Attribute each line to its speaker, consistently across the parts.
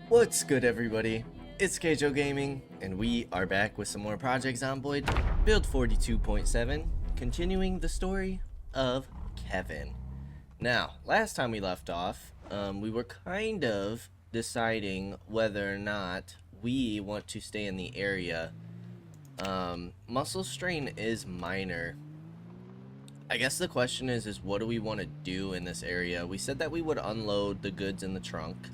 Speaker 1: What's good, everybody? It's Kaige-O Gaming, and we are back with some more Project Zomboid, build 42.7, continuing the story of Kevin. Now, last time we left off, we were kind of deciding whether or not we want to stay in the area. Muscle strain is minor. I guess the question is what do we want to do in this area? We said that we would unload the goods in the trunk.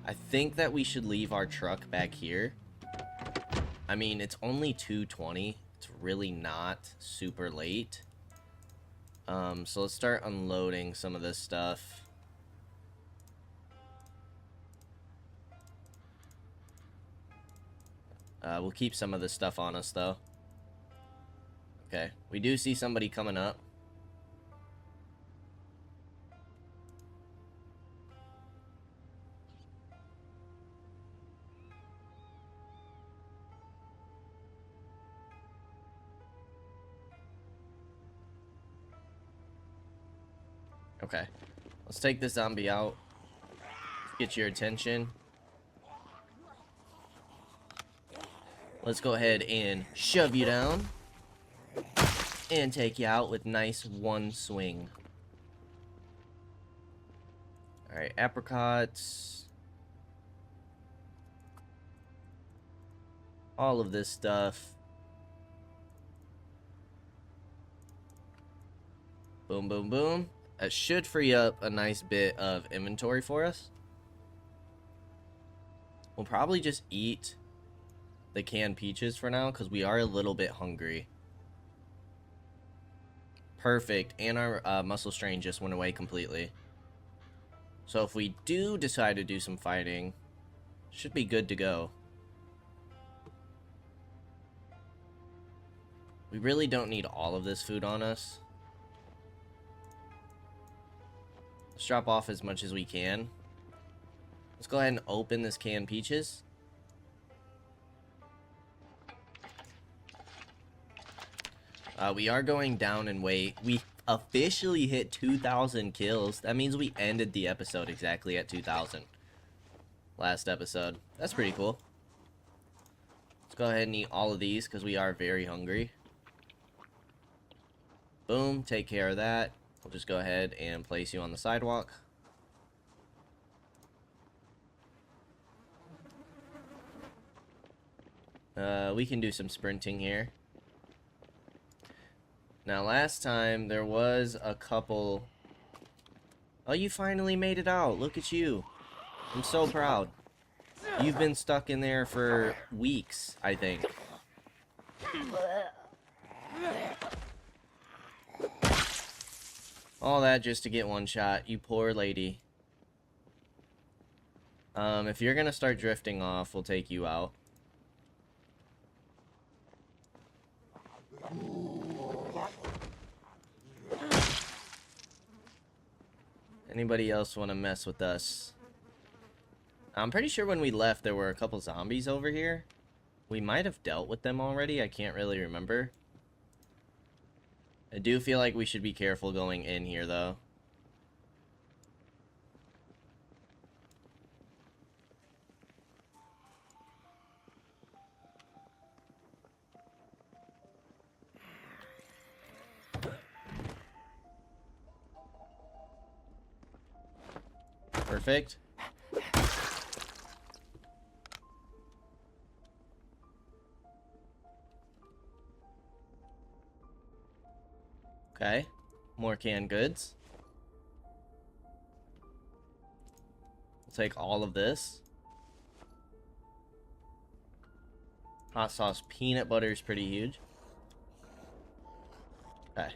Speaker 1: I think that we should leave our truck back here. I mean, it's only 2:20. It's really not super late. So let's start unloading some of this stuff. We'll keep some of this stuff on us, though. Okay, we do see somebody coming up. Okay, let's take this zombie out. Get your attention. Let's go ahead and shove you down and take you out with nice one swing. Alright, apricots. All of this stuff. Boom, boom, boom. That should free up a nice bit of inventory for us. We'll probably just eat the canned peaches for now because we are a little bit hungry. Perfect. And our muscle strain just went away completely. So if we do decide to do some fighting, should be good to go. We really don't need all of this food on us. Let's drop off as much as we can. Let's go ahead and open this canned peaches. We are going down in weight. We officially hit 2,000 kills. That means we ended the episode exactly at 2,000. Last episode. That's pretty cool. Let's go ahead and eat all of these because we are very hungry. Boom, take care of that. We'll just go ahead and place you on the sidewalk. We can do some sprinting here. Now, last time there was a couple... Oh, you finally made it out. Look at you. I'm so proud. You've been stuck in there for weeks, I think. All that just to get one shot, you poor lady. If you're gonna start drifting off, we'll take you out. Anybody else want to mess with us? I'm pretty sure when we left there were a couple zombies over here. We might have dealt with them already, I can't really remember. I do feel like we should be careful going in here, though. Perfect. Okay, more canned goods. We'll take all of this. Hot sauce peanut butter is pretty huge. Okay.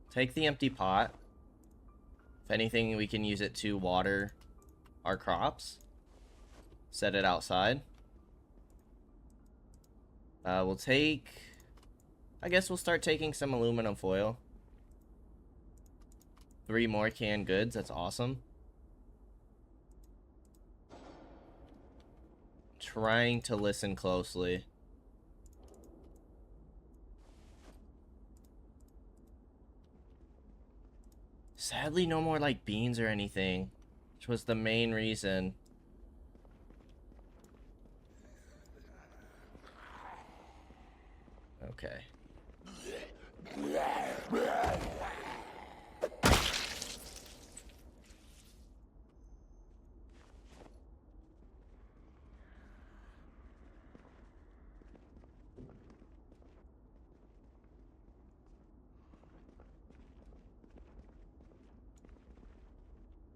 Speaker 1: Take the empty pot. If anything, we can use it to water our crops. Set it outside. We'll take... I guess we'll start taking some aluminum foil. 3 more canned goods. That's awesome. Trying to listen closely. Sadly, no more like beans or anything, which was the main reason. Okay.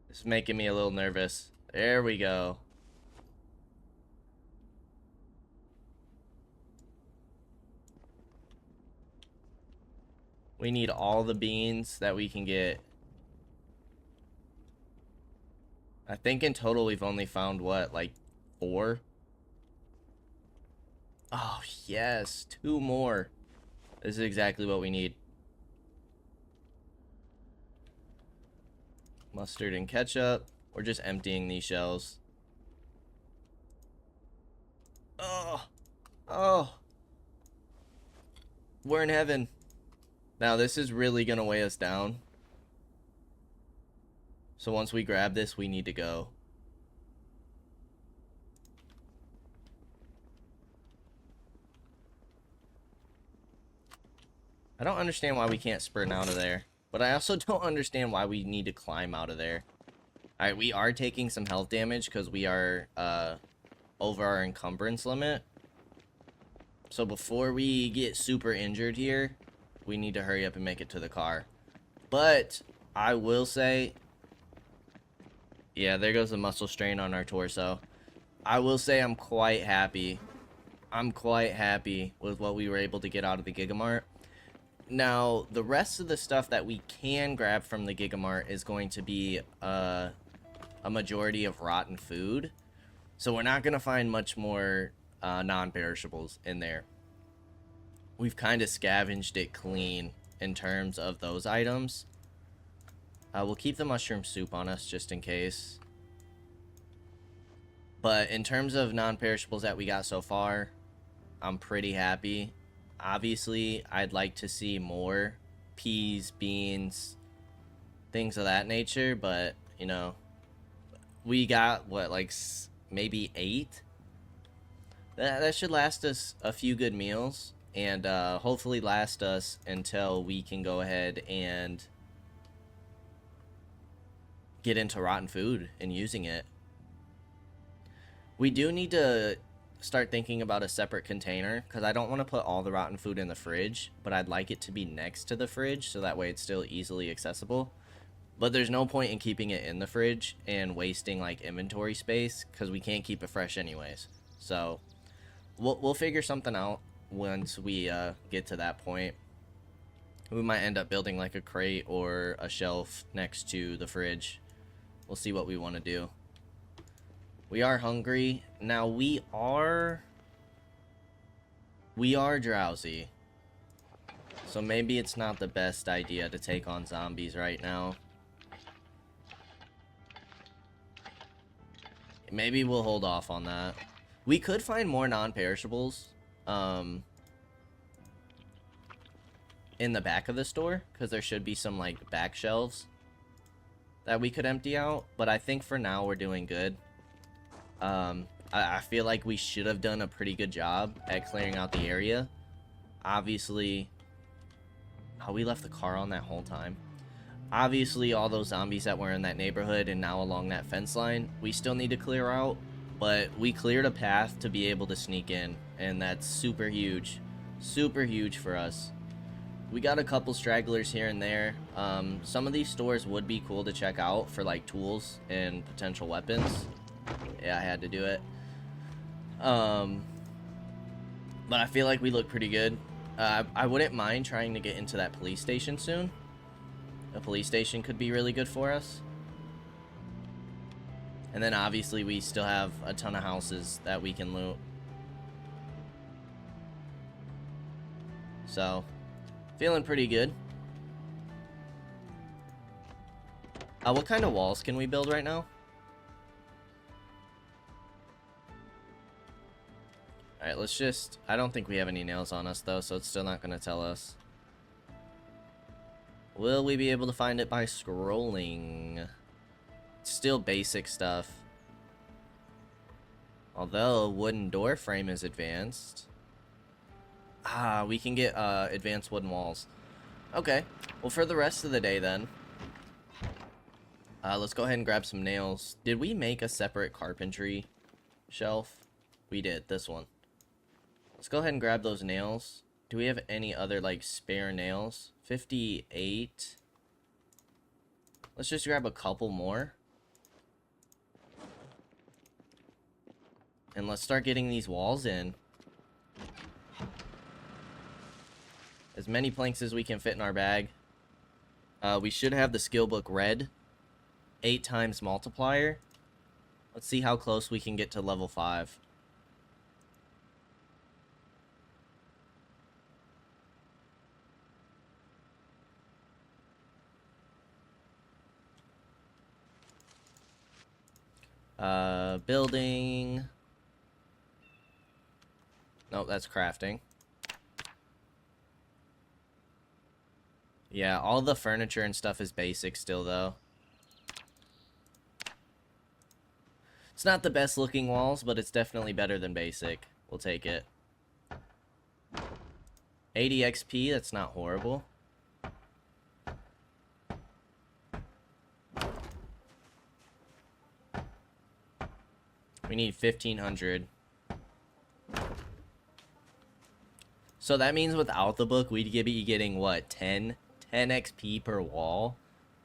Speaker 1: It's making me a little nervous. There we go. We need all the beans that we can get. I think in total we've only found, what, like 4? Oh, yes, 2 more. This is exactly what we need. Mustard and ketchup. We're just emptying these shells. Oh, oh. We're in heaven. Now, this is really going to weigh us down. So once we grab this, we need to go. I don't understand why we can't sprint out of there. But I also don't understand why we need to climb out of there. Alright, we are taking some health damage because we are over our encumbrance limit. So before we get super injured here, we need to hurry up and make it to the car. But I will say, yeah, there goes the muscle strain on our torso. I will say I'm quite happy. I'm quite happy with what we were able to get out of the Gigamart. Now, the rest of the stuff that we can grab from the Gigamart is going to be a majority of rotten food. So we're not going to find much more non-perishables in there. We've kind of scavenged it clean in terms of those items. We'll keep the mushroom soup on us just in case. But in terms of non-perishables that we got so far, I'm pretty happy. Obviously, I'd like to see more peas, beans, things of that nature, but, you know, we got, what, like, maybe 8? That should last us a few good meals, and hopefully last us until we can go ahead and get into rotten food and using it. We do need to start thinking about a separate container, because I don't want to put all the rotten food in the fridge, but I'd like it to be next to the fridge so that way it's still easily accessible. But there's no point in keeping it in the fridge and wasting like inventory space, because we can't keep it fresh anyways. So we'll figure something out once we get to that point. We might end up building like a crate or a shelf next to the fridge. We'll see what we want to do. We are hungry. Now we are drowsy. So maybe it's not the best idea to take on zombies right now. Maybe we'll hold off on that. We could find more non-perishables in the back of the store, because there should be some like back shelves that we could empty out, but I think for now we're doing good. I feel like we should have done a pretty good job at clearing out the area. Obviously, oh, we left the car on that whole time. Obviously, all those zombies that were in that neighborhood and now along that fence line, we still need to clear out, but we cleared a path to be able to sneak in, and that's super huge for us. We got a couple stragglers here and there. Some of these stores would be cool to check out for like tools and potential weapons. Yeah, I had to do it. But I feel like we look pretty good. I wouldn't mind trying to get into that police station soon. A police station could be really good for us. And then obviously we still have a ton of houses that we can loot. So, feeling pretty good. What kind of walls can we build right now? Alright, let's just... I don't think we have any nails on us, though, so it's still not going to tell us. Will we be able to find it by scrolling? Still basic stuff. Although wooden door frame is advanced. Ah, we can get advanced wooden walls. Okay. Well, for the rest of the day then, let's go ahead and grab some nails. Did we make a separate carpentry shelf? We did. This one. Let's go ahead and grab those nails. Do we have any other, like, spare nails? 58. Let's just grab a couple more. And let's start getting these walls in. As many planks as we can fit in our bag. We should have the skill book read. 8 times multiplier. Let's see how close we can get to level 5. Building. No, that's crafting. Yeah, all the furniture and stuff is basic still, though. It's not the best looking walls, but it's definitely better than basic. We'll take it. 80 XP, that's not horrible. We need 1500. So that means without the book, we'd be getting, what, 10 XP per wall?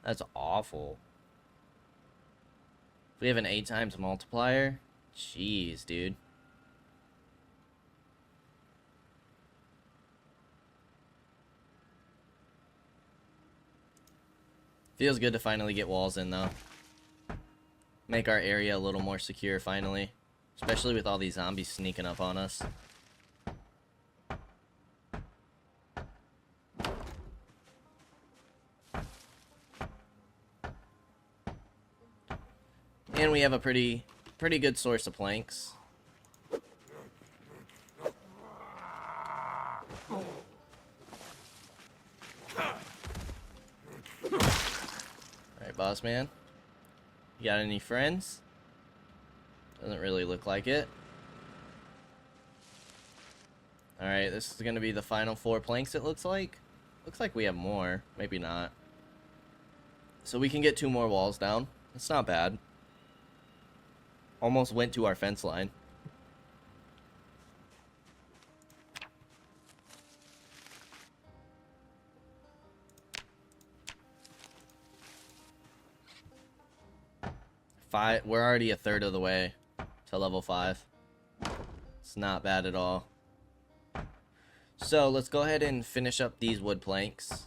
Speaker 1: That's awful. If we have an 8 times multiplier, jeez, dude. Feels good to finally get walls in, though. Make our area a little more secure, finally. Especially with all these zombies sneaking up on us. And we have a pretty good source of planks. Alright, boss man. You got any friends? Doesn't really look like it. Alright, this is gonna be the final 4 planks, it looks like. Looks like we have more. Maybe not. So we can get 2 more walls down. It's not bad. Almost went to our fence line. We're already a third of the way to level 5. It's not bad at all. So let's go ahead and finish up these wood planks.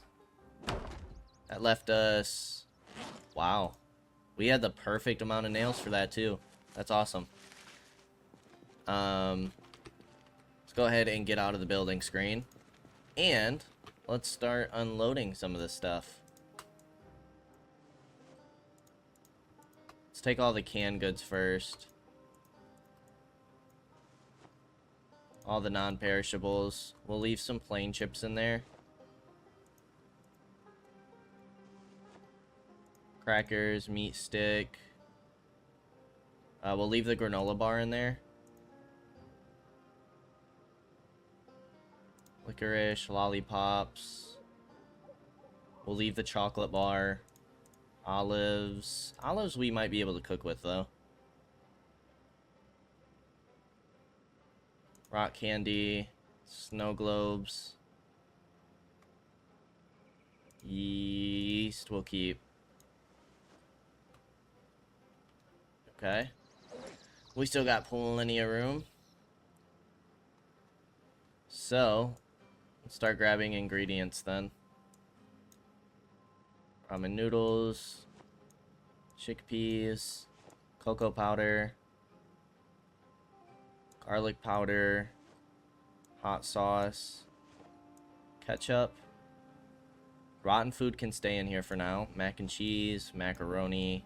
Speaker 1: That left us... Wow. We had the perfect amount of nails for that too. That's awesome. Let's go ahead and get out of the building screen. And let's start unloading some of this stuff. Let's take all the canned goods first. All the non-perishables. We'll leave some plain chips in there. Crackers, meat stick. We'll leave the granola bar in there. Licorice, lollipops. We'll leave the chocolate bar. Olives. Olives we might be able to cook with, though. Rock candy. Snow globes. Yeast we'll keep. Okay. We still got plenty of room. So, let's start grabbing ingredients then. Ramen noodles, chickpeas, cocoa powder, garlic powder, hot sauce, ketchup. Rotten food can stay in here for now. Mac and cheese, macaroni,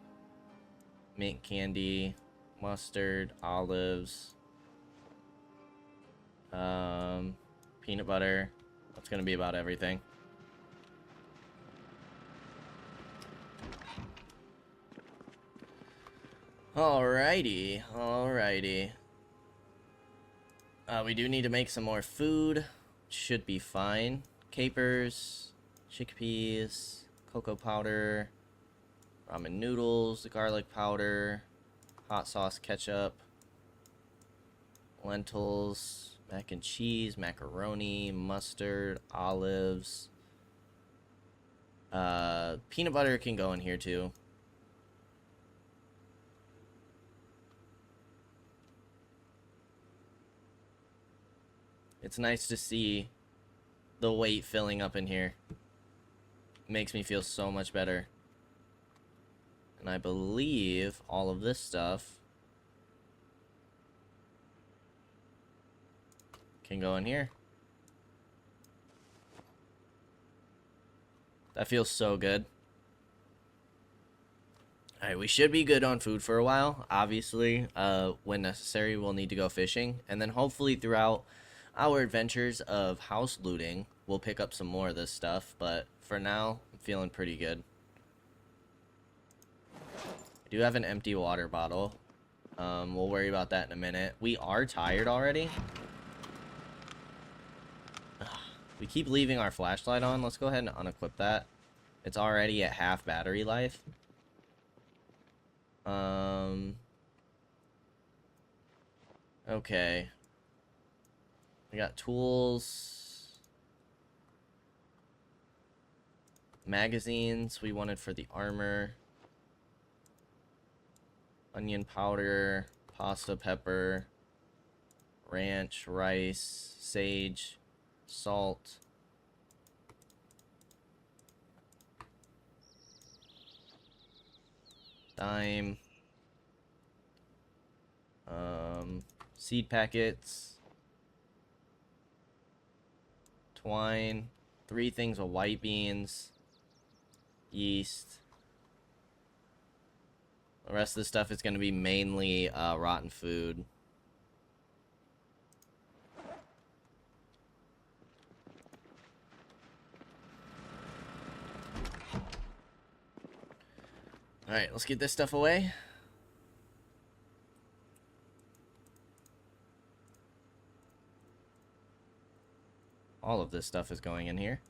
Speaker 1: mint candy, mustard, olives, peanut butter. That's gonna be about everything. Alrighty, alrighty. We do need to make some more food. Should be fine. Capers, chickpeas, cocoa powder, ramen noodles, garlic powder, hot sauce ketchup, lentils, mac and cheese, macaroni, mustard, olives. Peanut butter can go in here too. It's nice to see the weight filling up in here. Makes me feel so much better. And I believe all of this stuff can go in here. That feels so good. Alright, we should be good on food for a while. Obviously, when necessary, we'll need to go fishing. And then hopefully throughout our adventures of house looting, we'll pick up some more of this stuff. But for now, I'm feeling pretty good. I do have an empty water bottle. We'll worry about that in a minute. We are tired already. We keep leaving our flashlight on. Let's go ahead and unequip that. It's already at half battery life. Okay. We got tools. Magazines we wanted for the armor. Onion powder, pasta pepper, ranch, rice, sage, salt. Thyme. Seed packets. Twine. 3 things of white beans. Yeast. The rest of the stuff is going to be mainly rotten food. Alright, let's get this stuff away. All of this stuff is going in here.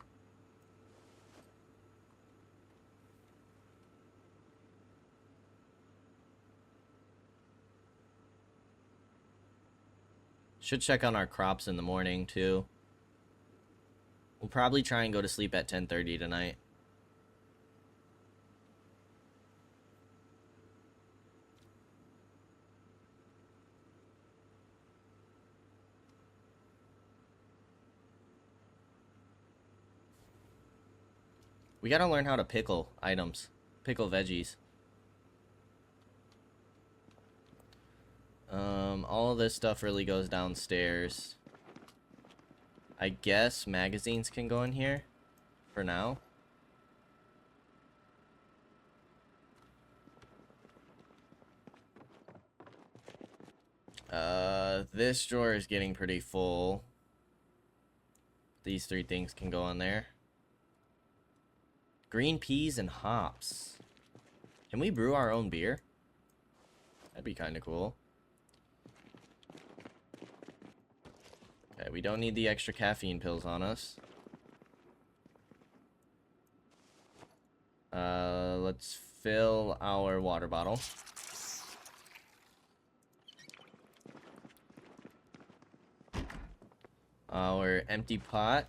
Speaker 1: Should check on our crops in the morning, too. We'll probably try and go to sleep at 10:30 tonight. We gotta learn how to pickle items. Pickle veggies. All of this stuff really goes downstairs. I guess magazines can go in here for now. This drawer is getting pretty full. These 3 things can go on there. Green peas and hops. Can we brew our own beer? That'd be kind of cool. Okay, we don't need the extra caffeine pills on us. Let's fill our water bottle. Our empty pot.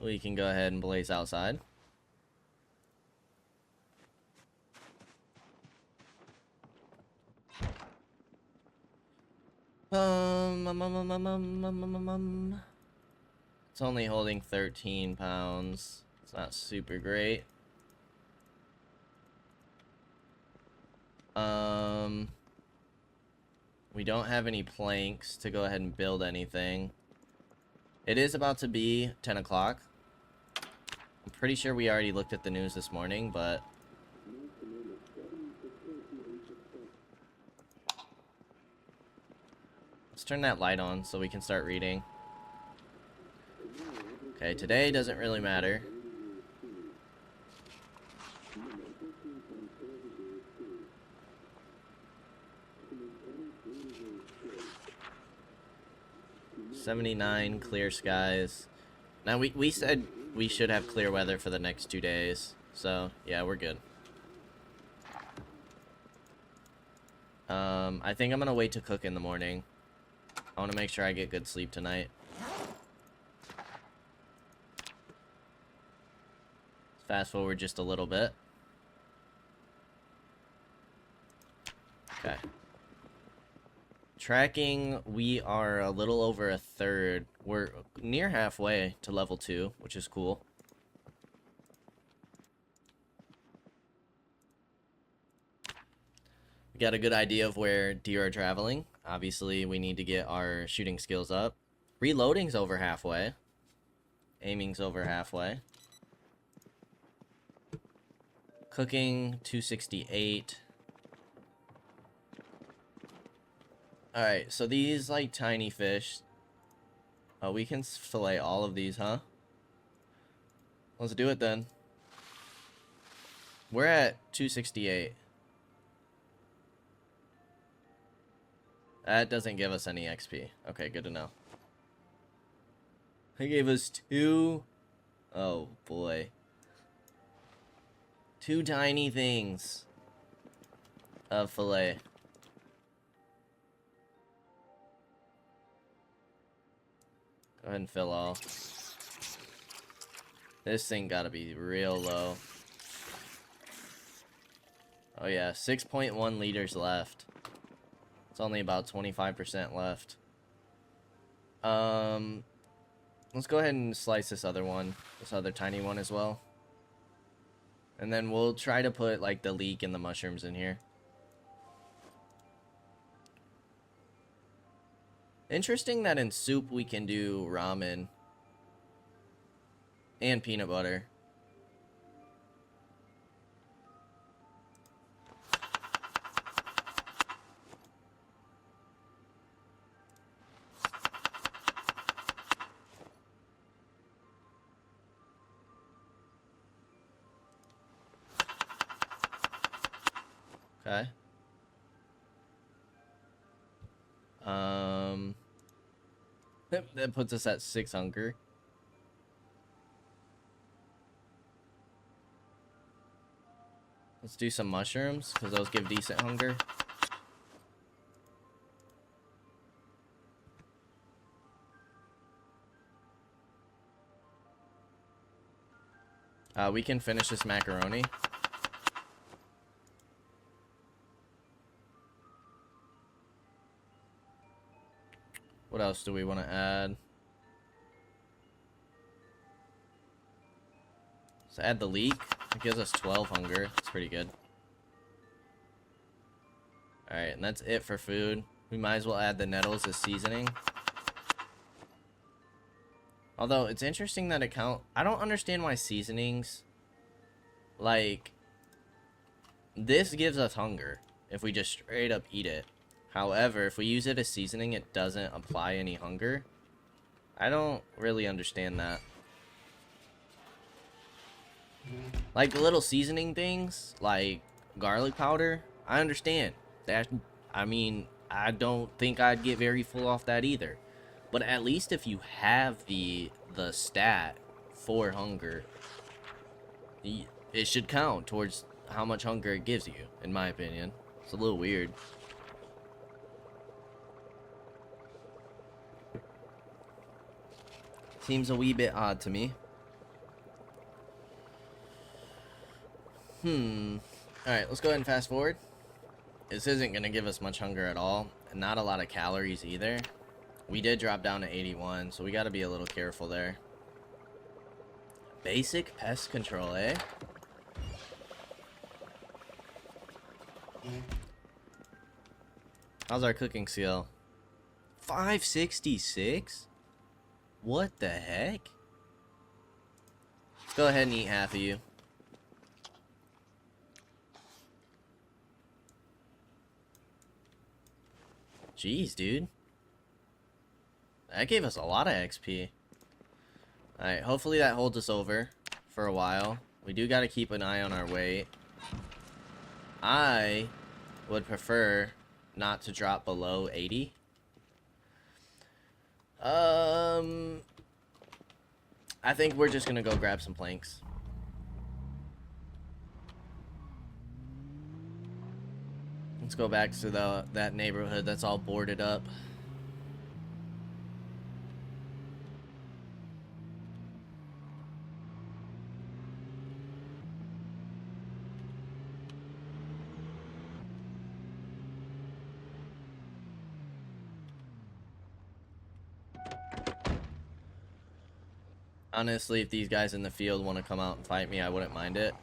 Speaker 1: We can go ahead and blaze outside. It's only holding 13 pounds. It's not super great. We don't have any planks to go ahead and build anything. It is about to be 10 o'clock. I'm pretty sure we already looked at the news this morning, but... let's turn that light on so we can start reading. Okay, today doesn't really matter. $79, clear skies. Now, we said we should have clear weather for the next 2 days. So, yeah, we're good. I think I'm gonna wait to cook in the morning. I want to make sure I get good sleep tonight. Fast forward just a little bit. Okay. Tracking, we are a little over a third. We're near halfway to level 2, which is cool. We got a good idea of where deer are traveling. Obviously, we need to get our shooting skills up. Reloading's over halfway. Aiming's over halfway. Cooking, 268. Alright, so these, like, tiny fish. Oh, we can fillet all of these, huh? Let's do it, then. We're at 268. That doesn't give us any XP. Okay, good to know. They gave us 2. Oh, boy. 2 tiny things of fillet. Go ahead and fill all. This thing gotta be real low. Oh yeah, 6.1 liters left. It's only about 25% left. Let's go ahead and slice this other one. This other tiny one as well. And then we'll try to put, like, the leek and the mushrooms in here. Interesting that in soup we can do ramen. And peanut butter. Okay. That puts us at 6 hunger. Let's do some mushrooms, because those give decent hunger. We can finish this macaroni. What else do we want to add? Let's add the leek. It gives us 12 hunger. That's pretty good. Alright, and that's it for food. We might as well add the nettles as seasoning. Although, it's interesting that I don't understand why seasonings... Like... This gives us hunger. If we just straight up eat it. However, if we use it as seasoning, it doesn't apply any hunger. I don't really understand that. Like the little seasoning things, like garlic powder, I understand. That, I mean, I don't think I'd get very full off that either. But at least if you have the stat for hunger, it should count towards how much hunger it gives you, in my opinion. It's a little weird. Seems a wee bit odd to me. Alright, let's go ahead and fast forward. This isn't going to give us much hunger at all. And not a lot of calories either. We did drop down to 81, so we got to be a little careful there. Basic pest control, eh? How's our cooking skill? 566? What the heck? Let's go ahead and eat half of you. Jeez, dude. That gave us a lot of XP. Alright, hopefully that holds us over for a while. We do gotta keep an eye on our weight. I would prefer not to drop below 80. I think we're just gonna go grab some planks. Let's go back to that neighborhood that's all boarded up. Honestly, if these guys in the field want to come out and fight me, I wouldn't mind it.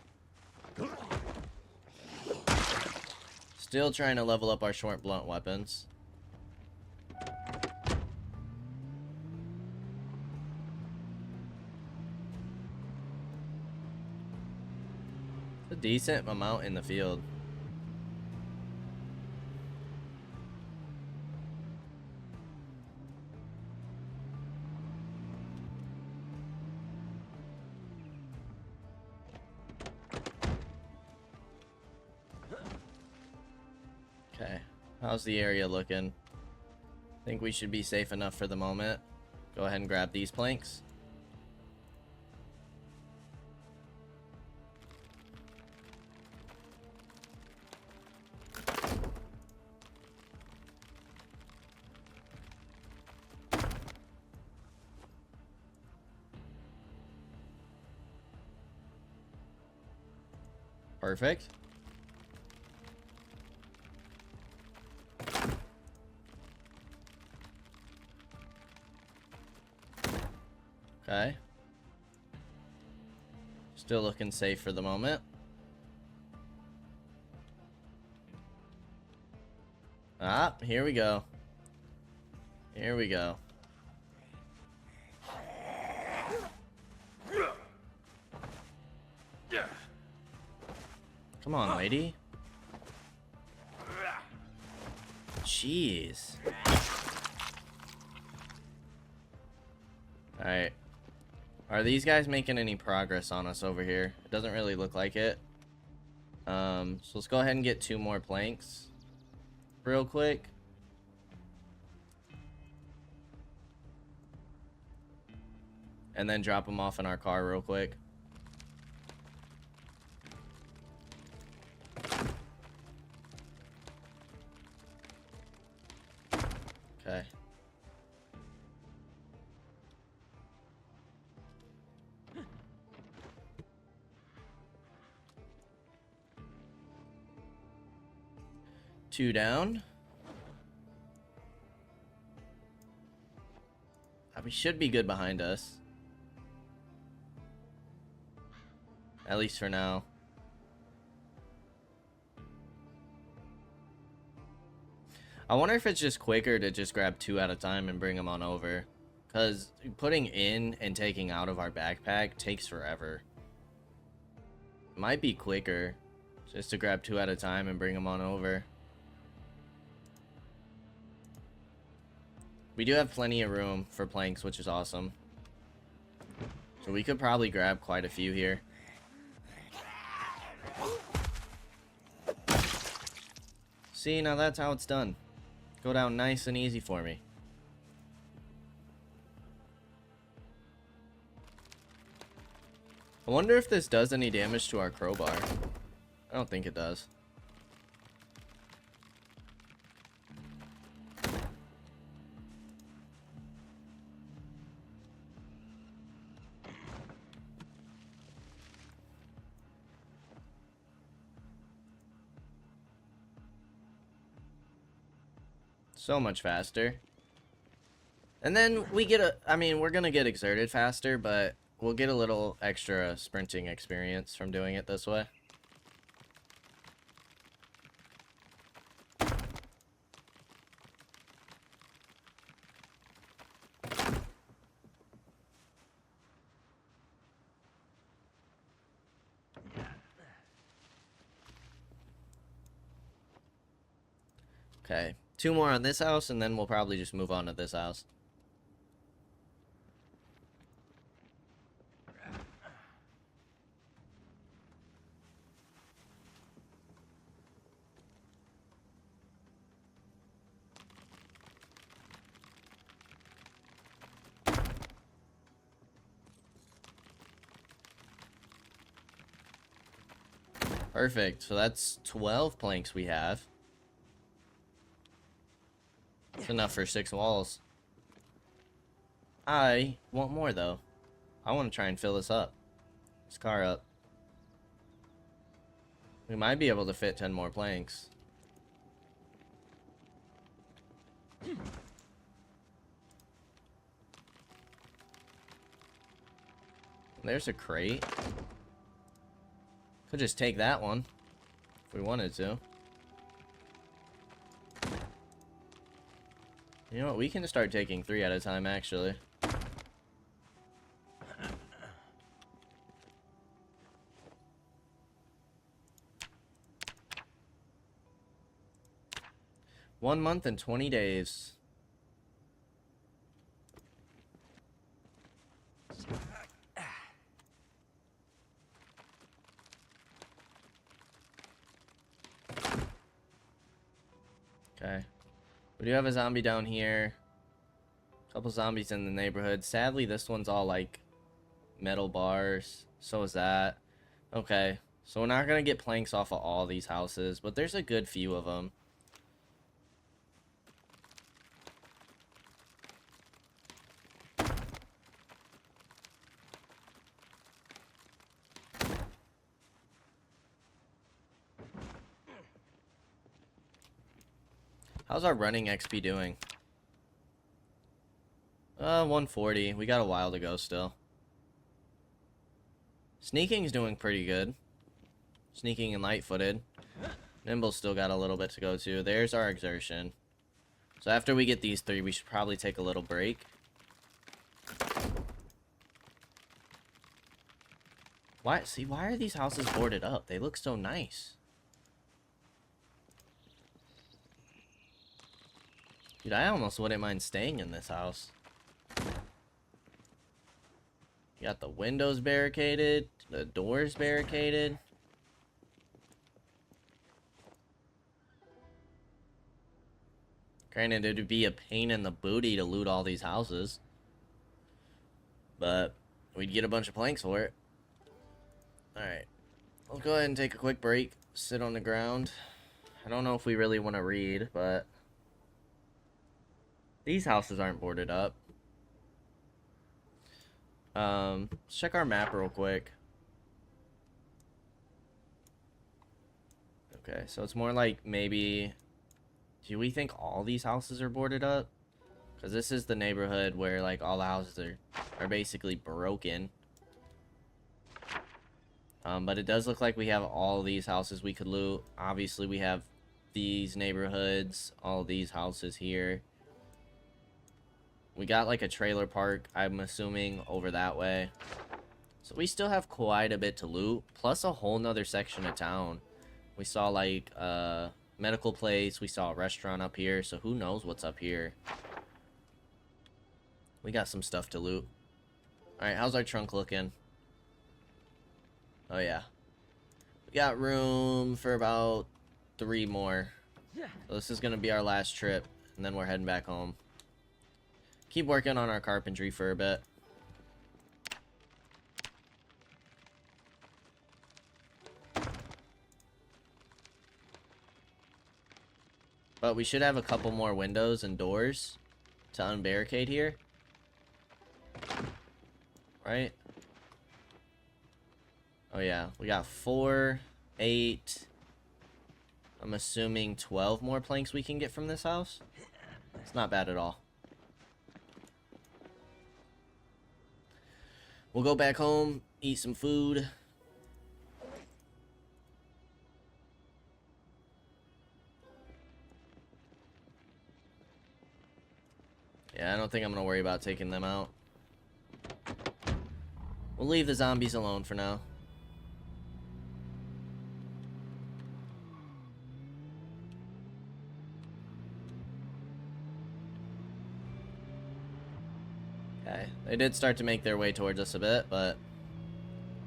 Speaker 1: Still trying to level up our short blunt weapons. It's a decent amount in the field. Okay, how's the area looking? Think we should be safe enough for the moment. Go ahead and grab these planks. Perfect. Okay. Still looking safe for the moment. Ah, here we go. Here we go. Come on, lady. Jeez. Alright. Are these guys making any progress on us over here? It doesn't really look like it. So let's go ahead and get 2 more planks real quick. And then drop them off in our car real quick. Okay. Two down. We should be good behind us. At least for now. I wonder if it's just quicker to just grab 2 at a time and bring them on over. Because putting in and taking out of our backpack takes forever. Might be quicker just to grab 2 at a time and bring them on over. We do have plenty of room for planks, which is awesome. So we could probably grab quite a few here. See, now that's how it's done. Go down nice and easy for me. I wonder if this does any damage to our crowbar. I don't think it does. So much faster. And then we get I mean, we're gonna get exerted faster, but we'll get a little extra sprinting experience from doing it this way. Okay, 2 more on this house, and then we'll probably just move on to this house. Perfect. So that's 12 planks we have. It's enough for 6 walls. I want more, though. I want to try and fill this up. This car up. We might be able to fit 10 more planks. There's a crate. Could just take that one if we wanted to. You know what? We can start taking 3 at a time, actually. One month and 20 days. Okay. We do have a zombie down here. A couple zombies in the neighborhood. Sadly, this one's all like metal bars. So is that. Okay. So we're not going to get planks off of all these houses, but there's a good few of them. How's our running XP doing? 140. We got a while to go still. Sneaking's doing pretty good. Sneaking and light-footed. Nimble's still got a little bit to go too. There's our exertion. So after we get these 3, we should probably take a little break. Why are these houses boarded up? They look so nice. Dude, I almost wouldn't mind staying in this house. You got the windows barricaded, the doors barricaded. Granted, it would be a pain in the booty to loot all these houses. But we'd get a bunch of planks for it. Alright. Let's go ahead and take a quick break. Sit on the ground. I don't know if we really want to read, but these houses aren't boarded up. Let's check our map real quick. Okay, so it's more like maybe... Do we think all these houses are boarded up? Because this is the neighborhood where like all the houses are basically broken. But it does look like we have all these houses we could loot. Obviously we have these neighborhoods, all these houses here. We got like a trailer park, I'm assuming, over that way. So we still have quite a bit to loot, plus a whole nother section of town. We saw like a medical place, we saw a restaurant up here, so who knows what's up here. We got some stuff to loot. Alright, how's our trunk looking? Oh yeah. We got room for about 3 more. So this is going to be our last trip, and then we're heading back home. Keep working on our carpentry for a bit. But we should have a couple more windows and doors to unbarricade here. Right? Oh yeah, we got 4, 8. I'm assuming 12 more planks we can get from this house. It's not bad at all. We'll go back home, eat some food. Yeah, I don't think I'm gonna worry about taking them out. We'll leave the zombies alone for now. Okay, they did start to make their way towards us a bit, but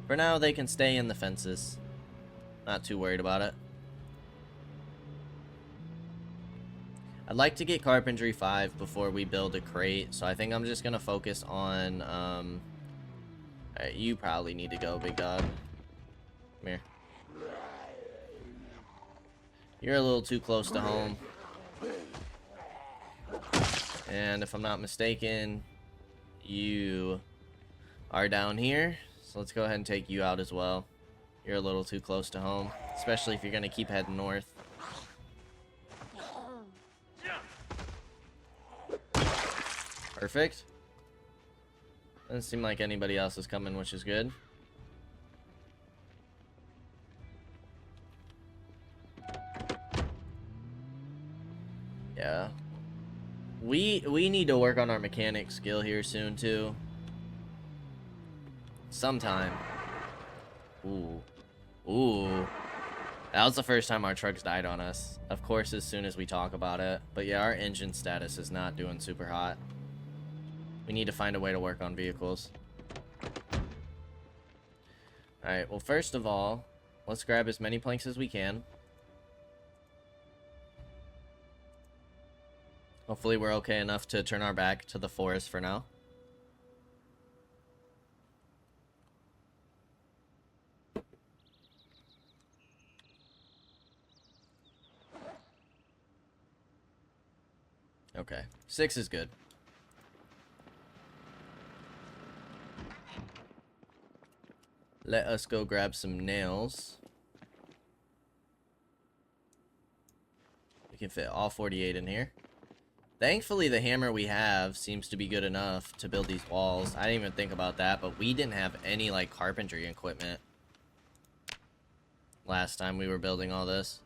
Speaker 1: for now they can stay in the fences. Not too worried about it. I'd like to get carpentry 5 before we build a crate, so I think I'm just gonna focus on alright, you probably need to go, big dog. Come here. You're a little too close to home. And if I'm not mistaken, you are down here. So let's go ahead and take you out as well. You're a little too close to home, especially if you're going to keep heading north. Perfect. Doesn't seem like anybody else is coming, which is good. Yeah. We need to work on our mechanic skill here soon too. Sometime. Ooh. Ooh. That was the first time our trucks died on us. Of course, as soon as we talk about it. But yeah, our engine status is not doing super hot. We need to find a way to work on vehicles. Alright, well, first of all, let's grab as many planks as we can. Hopefully we're okay enough to turn our back to the forest for now. Okay, 6 is good. Let us go grab some nails. We can fit all 48 in here. Thankfully, the hammer we have seems to be good enough to build these walls. I didn't even think about that, but we didn't have any, like, carpentry equipment last time we were building all this.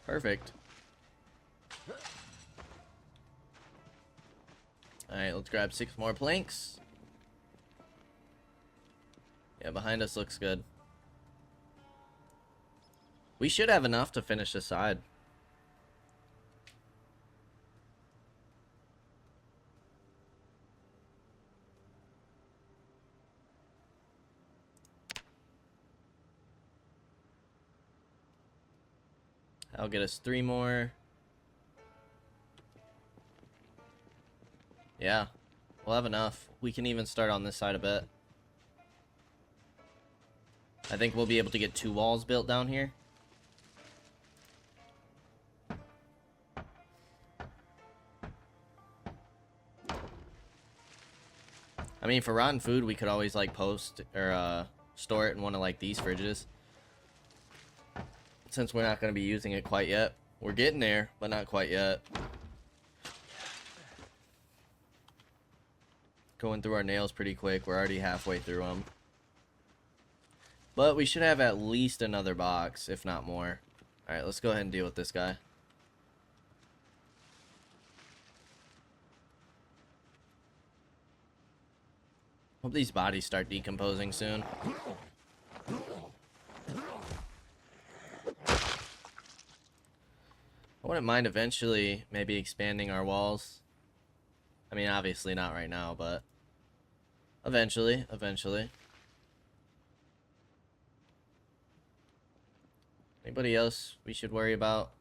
Speaker 1: Perfect. Alright, let's grab 6 more planks. Yeah, behind us looks good. We should have enough to finish this side. I'll get us 3 more. Yeah, we'll have enough. We can even start on this side a bit. I think we'll be able to get 2 walls built down here. I mean, for rotten food, we could always, like, post or store it in one of, like, these fridges. Since we're not going to be using it quite yet. We're getting there, but not quite yet. Going through our nails pretty quick. We're already halfway through them. But we should have at least another box, if not more. Alright, let's go ahead and deal with this guy. Hope these bodies start decomposing soon. I wouldn't mind eventually maybe expanding our walls. I mean, obviously not right now, but eventually. Anybody else we should worry about?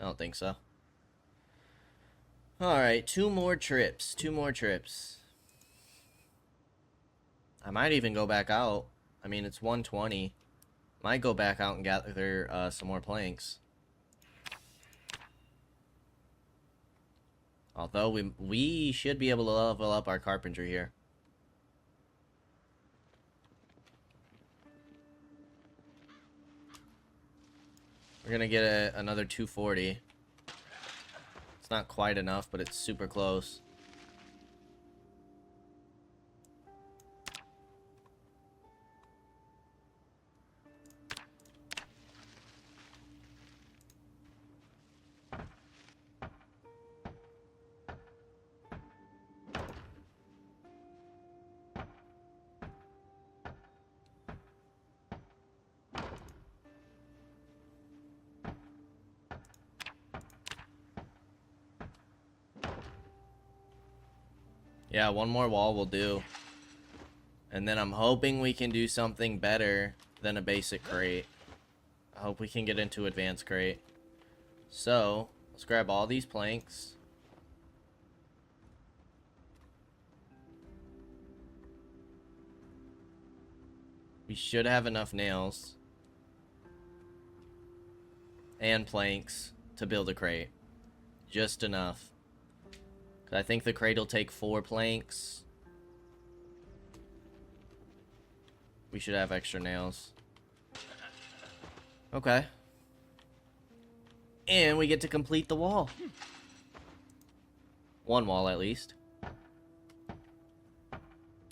Speaker 1: I don't think so. Alright, 2 more trips. I might even go back out. I mean, it's 1:20. Might go back out and gather some more planks. Although we should be able to level up our carpentry here. We're gonna get another 240. It's not quite enough, but it's super close. Yeah, one more wall will do. And then I'm hoping we can do something better than a basic crate. I hope we can get into advanced crate. So, let's grab all these planks. We should have enough nails and planks to build a crate. Just enough. 'Cause I think the crate will take 4 planks. We should have extra nails. Okay. And we get to complete the wall. One wall at least.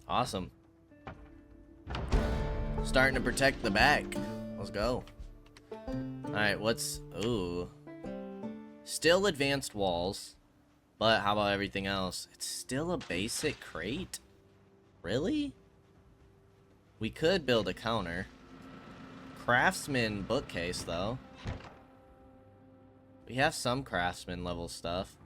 Speaker 1: Awesome. Starting to protect the back. Let's go. Alright, what's... Ooh. Still advanced walls. But how about everything else? It's still a basic crate? Really? We could build a counter. Craftsman bookcase, though. We have some craftsman level stuff.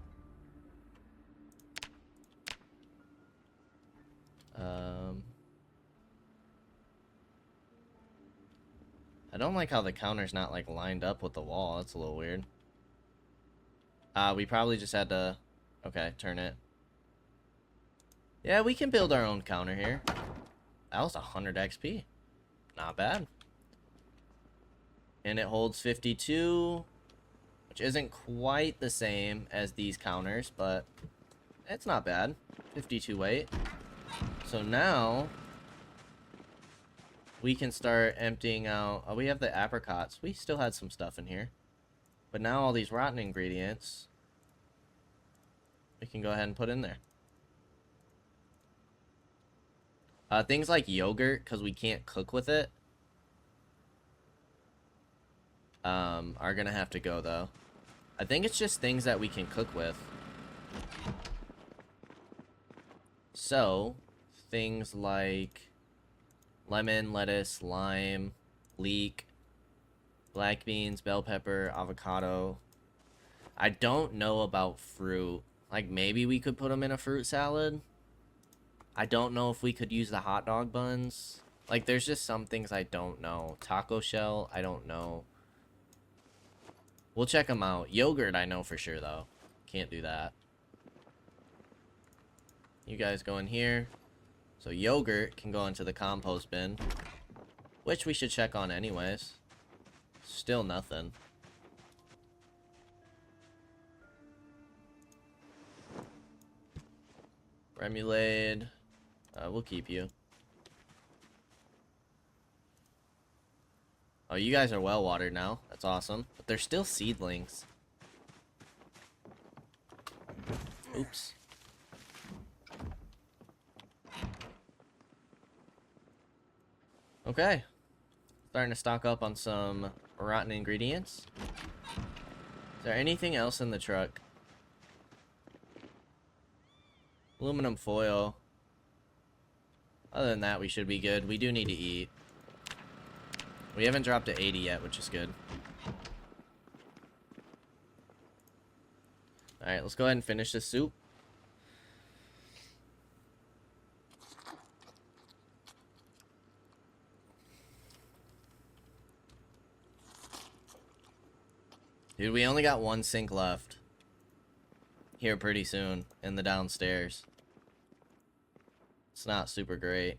Speaker 1: I don't like how the counter's not, like, lined up with the wall. That's a little weird. We probably just had to... Okay, turn it. Yeah, we can build our own counter here. That was 100 XP. Not bad. And it holds 52, which isn't quite the same as these counters, but it's not bad. 52 weight. So now we can start emptying out. Oh, we have the apricots. We still had some stuff in here. But now all these rotten ingredients we can go ahead and put in there. Things like yogurt, because we can't cook with it, are gonna have to go, though. I think it's just things that we can cook with. So, things like lemon, lettuce, lime, leek, black beans, bell pepper, avocado. I don't know about fruit. Like, maybe we could put them in a fruit salad. I don't know if we could use the hot dog buns. Like, there's just some things I don't know. Taco shell, I don't know. We'll check them out. Yogurt, I know for sure, though. Can't do that. You guys go in here. So yogurt can go into the compost bin, which we should check on anyways. Still nothing. Remoulade. We'll keep you. Oh, you guys are well watered now. That's awesome. But they're still seedlings. Oops. Okay. Starting to stock up on some rotten ingredients. Is there anything else in the truck? Aluminum foil. Other than that, we should be good. We do need to eat. We haven't dropped to 80 yet, which is good. Alright, let's go ahead and finish this soup. Dude, we only got one sink left. Here pretty soon, in the downstairs. It's not super great.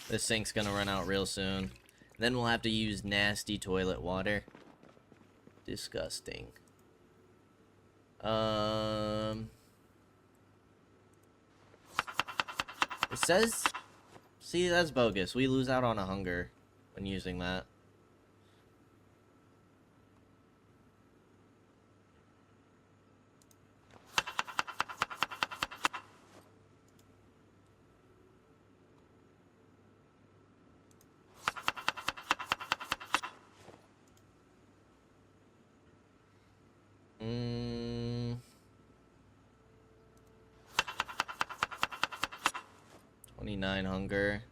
Speaker 1: This sink's gonna run out real soon. Then we'll have to use nasty toilet water. Disgusting. It says... See, that's bogus. We lose out on a hunger when using that. Mm. 29 hunger.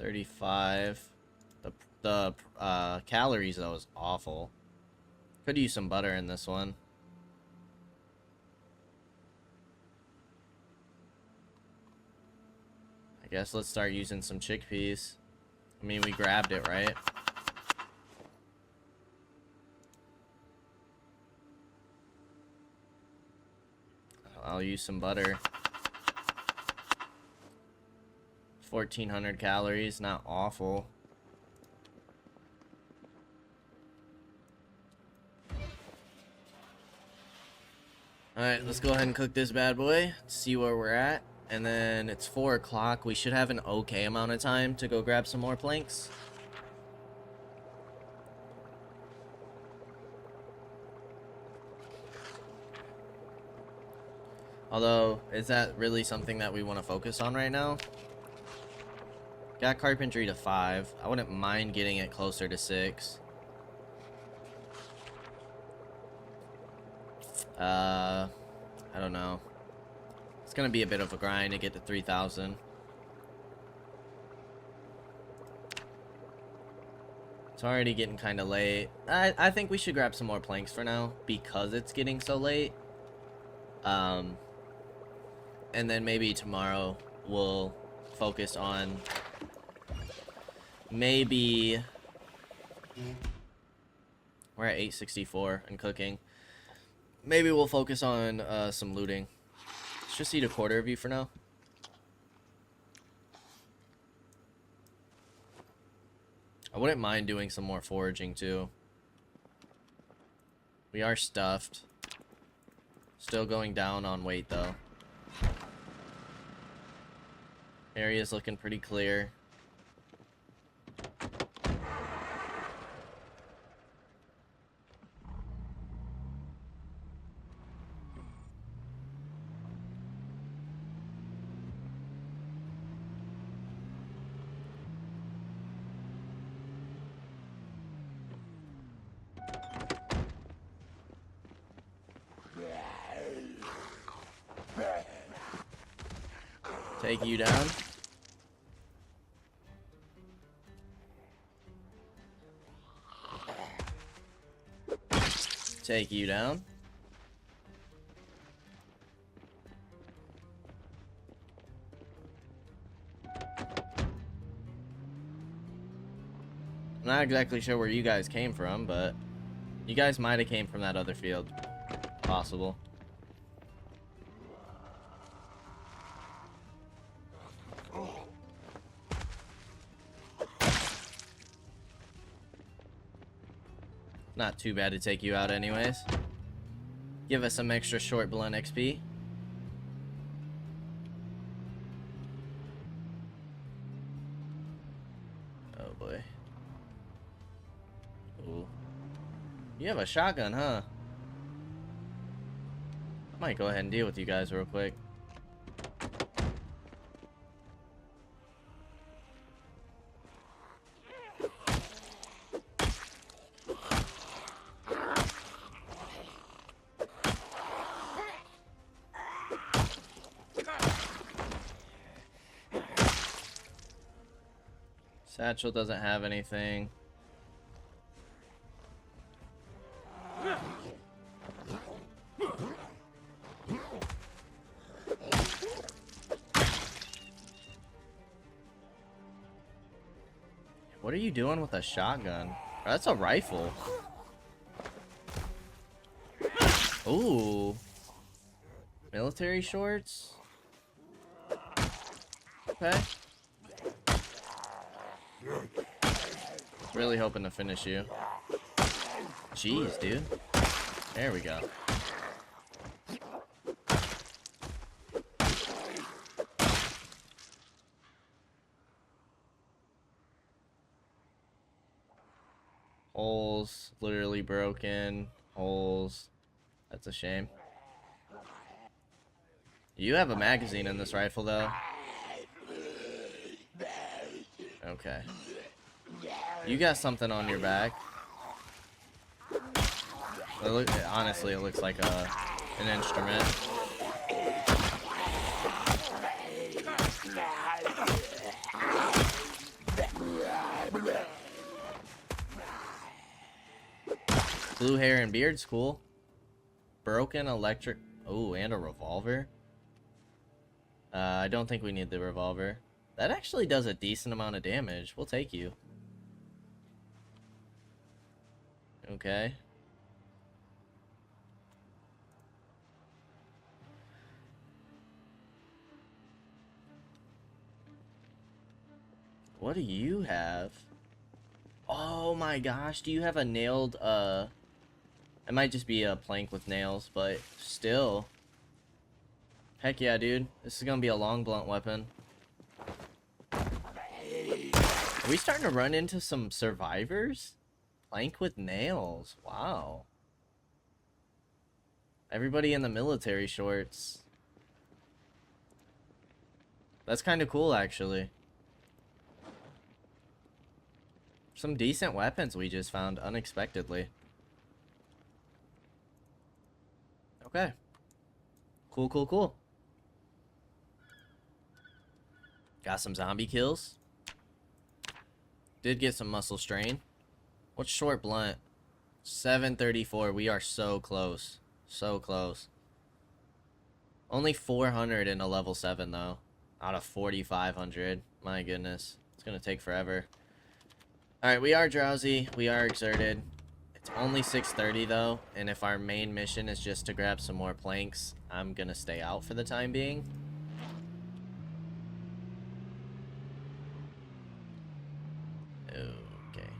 Speaker 1: 35. The calories though is awful. Could use some butter in this one. I guess let's start using some chickpeas. I mean, we grabbed it, right? I'll use some butter. 1,400 calories, not awful. Alright, let's go ahead and cook this bad boy, see where we're at. And then it's 4 o'clock. We should have an okay amount of time to go grab some more planks. Although, is that really something that we want to focus on right now? Got carpentry to 5. I wouldn't mind getting it closer to 6. I don't know. It's gonna be a bit of a grind to get to 3,000. It's already getting kind of late. I think we should grab some more planks for now because it's getting so late. And then maybe tomorrow we'll focus on maybe we're at 864 and cooking. Maybe we'll focus on some looting. Let's just eat a quarter of you for now. I wouldn't mind doing some more foraging too. We are stuffed. Still going down on weight though. Area's looking pretty clear. Take you down. Take you down. I'm not exactly sure where you guys came from, but you guys might have came from that other field. Possible. Not too bad to take you out anyways. Give us some extra short blunt XP. Oh boy. Ooh. You have a shotgun, huh? I might go ahead and deal with you guys real quick. Satchel doesn't have anything. What are you doing with a shotgun? Oh, that's a rifle. Ooh. Military shorts? Okay. Really hoping to finish you. Jeez, dude. There we go. Holes, literally broken. Holes. That's a shame. You have a magazine in this rifle, though. Okay. You got something on your back. Honestly, it looks like an instrument. Blue hair and beard's cool. Broken electric... Oh, and a revolver. I don't think we need the revolver. That actually does a decent amount of damage. We'll take you. Okay. What do you have? Oh my gosh, do you have a nailed, it might just be a plank with nails, but still. Heck yeah, dude. This is gonna be a long blunt weapon. Are we starting to run into some survivors? Plank with nails. Wow. Everybody in the military shorts. That's kind of cool, actually. Some decent weapons we just found unexpectedly. Okay. Cool, cool, cool. Got some zombie kills. Did get some muscle strain. What's short blunt? 734. We are so close. So close. Only 400 in a level 7, though. Out of 4,500. My goodness. It's going to take forever. Alright, we are drowsy. We are exerted. It's only 6:30, though. And if our main mission is just to grab some more planks, I'm going to stay out for the time being. Okay.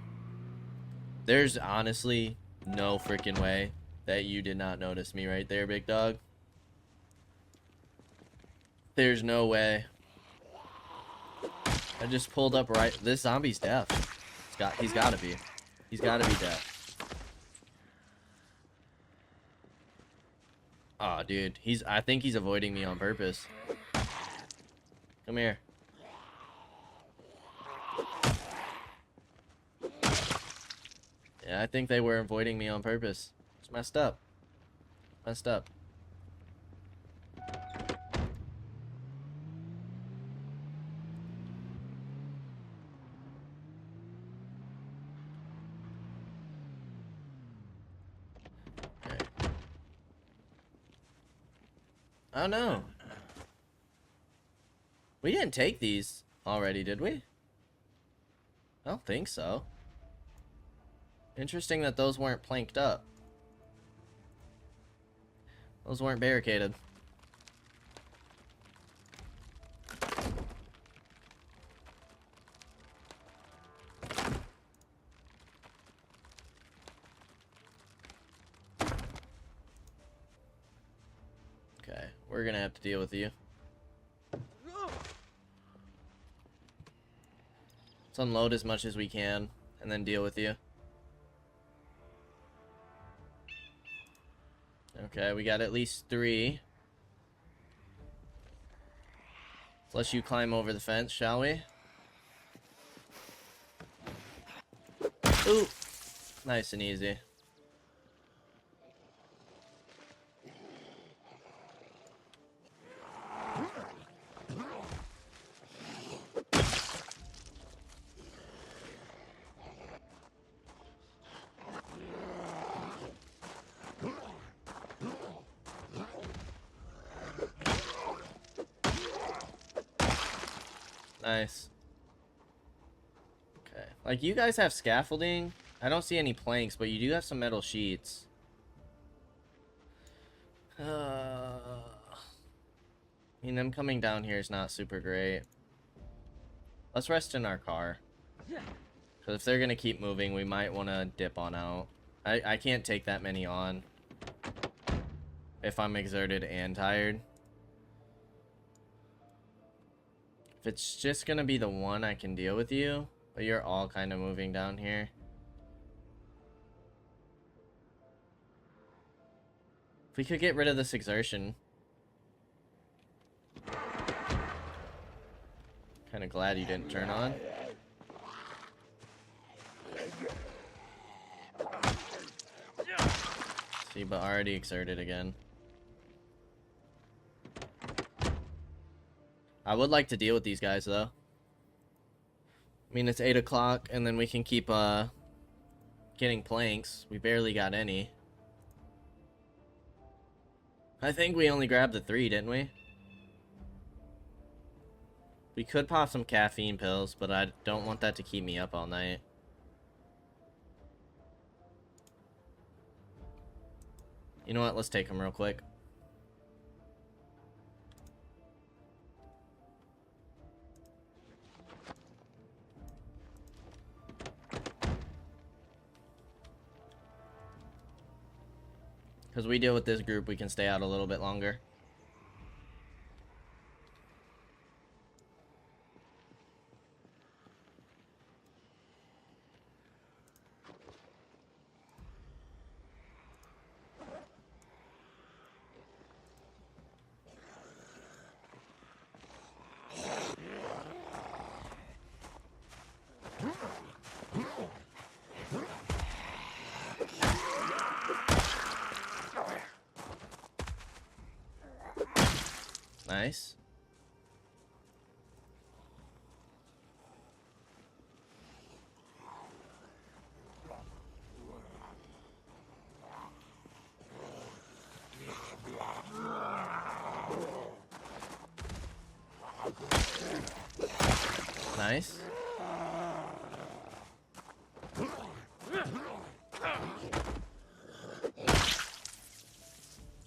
Speaker 1: There's honestly no freaking way that you did not notice me right there, big dog. There's no way. I just pulled up right. This zombie's deaf. He's gotta be. He's gotta be deaf. Aw, oh, dude. I think he's avoiding me on purpose. Come here. Yeah, I think they were avoiding me on purpose. It's messed up. Messed up. Oh no. We didn't take these already, did we? I don't think so. Interesting that those weren't planked up. Those weren't barricaded. Okay, we're gonna have to deal with you. Let's unload as much as we can and then deal with you. Okay, we got at least 3. Let's you climb over the fence, shall we? Ooh, nice and easy. Nice. Okay. Like, you guys have scaffolding. I don't see any planks, but you do have some metal sheets. I mean, them coming down here is not super great. Let's rest in our car. Because if they're going to keep moving, we might want to dip on out. I can't take that many on if I'm exerted and tired. If it's just gonna be the one, I can deal with you, but you're all kind of moving down here. If we could get rid of this exertion. Kind of glad you didn't turn on. See, but already exerted again. I would like to deal with these guys, though. I mean, it's 8 o'clock, and then we can keep getting planks. We barely got any. I think we only grabbed the 3, didn't we? We could pop some caffeine pills, but I don't want that to keep me up all night. You know what? Let's take them real quick. Because we deal with this group, we can stay out a little bit longer. Nice. Nice.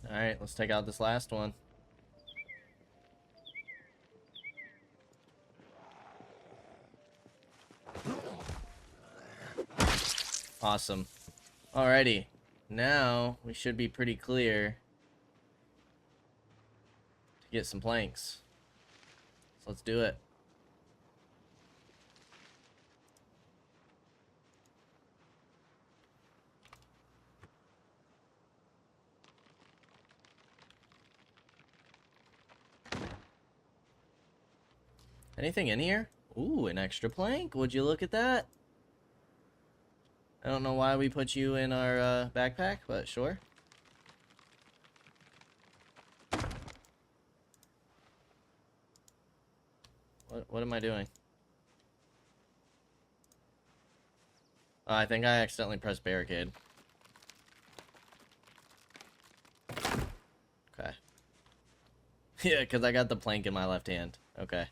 Speaker 1: Alright, let's take out this last one. Awesome. Alrighty. Now, we should be pretty clear to get some planks. So let's do it. Anything in here? Ooh, an extra plank. Would you look at that? I don't know why we put you in our backpack, but sure. What am I doing? Oh, I think I accidentally pressed barricade. Okay. Yeah, because I got the plank in my left hand. Okay.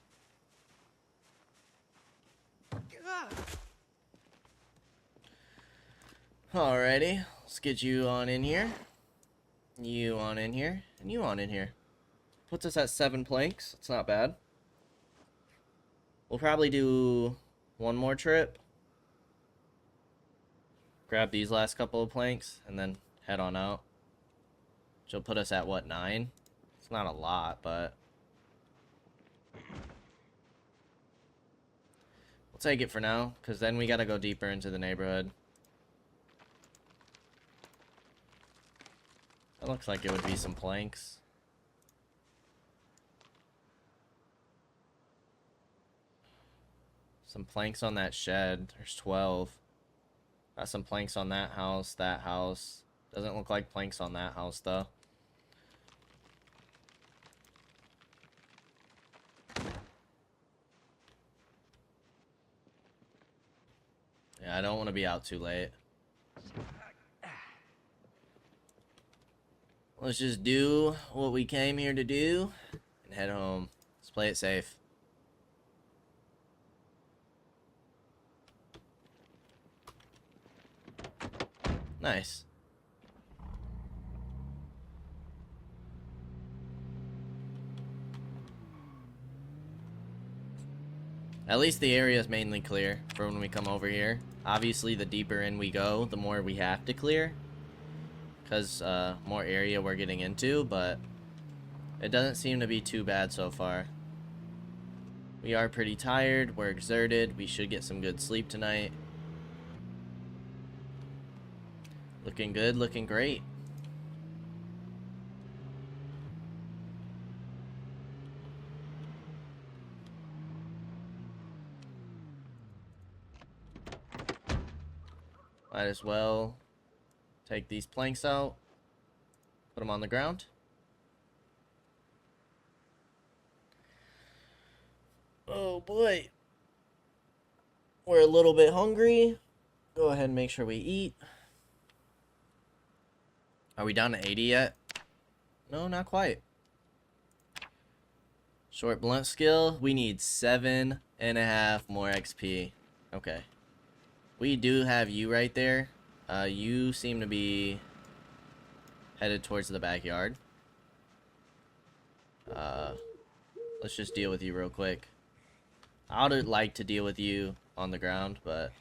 Speaker 1: Alrighty, let's get you on in here. You on in here, and you on in here. Puts us at 7 planks. It's not bad. We'll probably do one more trip. Grab these last couple of planks, and then head on out. Which will put us at, what, 9? It's not a lot, but... we'll take it for now, because then we gotta go deeper into the neighborhood. That looks like it would be some planks. Some planks on that shed. There's 12. Got some planks on that house, that house. Doesn't look like planks on that house, though. Yeah, I don't want to be out too late. Let's just do what we came here to do and head home. Let's play it safe. Nice. At least the area is mainly clear for when we come over here. Obviously, the deeper in we go, the more we have to clear. Because more area we're getting into, but it doesn't seem to be too bad so far. We are pretty tired. We're exerted. We should get some good sleep tonight. Looking good, looking great. Might as well take these planks out, put them on the ground. Oh boy. We're a little bit hungry. Go ahead and make sure we eat. Are we down to 80 yet? No, not quite. Short blunt skill. We need 7.5 more XP. Okay. We do have you right there. You seem to be headed towards the backyard. Let's just deal with you real quick. I would like to deal with you on the ground, but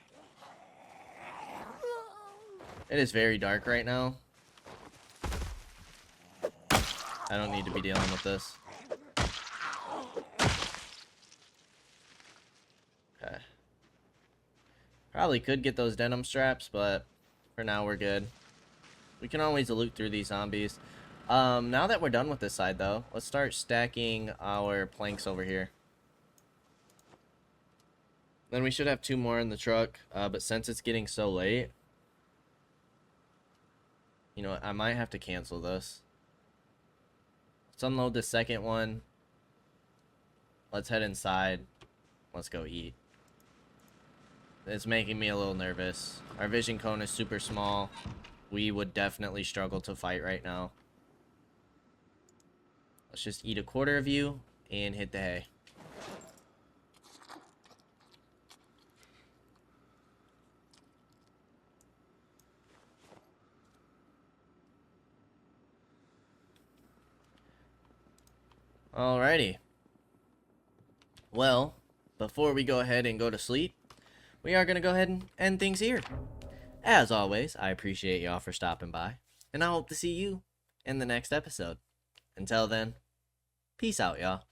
Speaker 1: it is very dark right now. I don't need to be dealing with this. Okay. Probably could get those denim straps, but for now we're good. We can always loot through these zombies. Now that we're done with this side, though, let's start stacking our planks over here. Then we should have 2 more in the truck, but since it's getting so late, you know, I might have to cancel this. Let's unload the second one. Let's head inside. Let's go eat. It's making me a little nervous. Our vision cone is super small. We would definitely struggle to fight right now. Let's just eat a quarter of you and hit the hay. Alrighty. Well, before we go ahead and go to sleep, we are going to go ahead and end things here. As always, I appreciate y'all for stopping by, and I hope to see you in the next episode. Until then, peace out, y'all.